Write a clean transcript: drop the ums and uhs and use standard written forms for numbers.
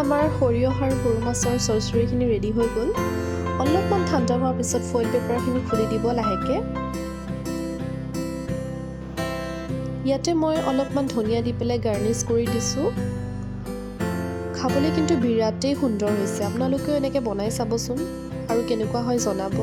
আমাৰ সৰিয়হ আৰু সৰু মাছৰ চৰচৰিখিনি ৰেডি হৈ গ'ল। অলপমান ঠাণ্ডা হোৱাৰ পিছত ফইল পেপাৰখিনি খুলি দিব লাহেকৈ। ইয়াতে মই অলপমান ধনিয়া দি পেলাই গাৰ্নিছ কৰি দিছোঁ। খাবলৈ কিন্তু বিৰাটেই সুন্দৰ হৈছে। আপোনালোকেও এনেকৈ বনাই চাবচোন আৰু কেনেকুৱা হয় জনাব।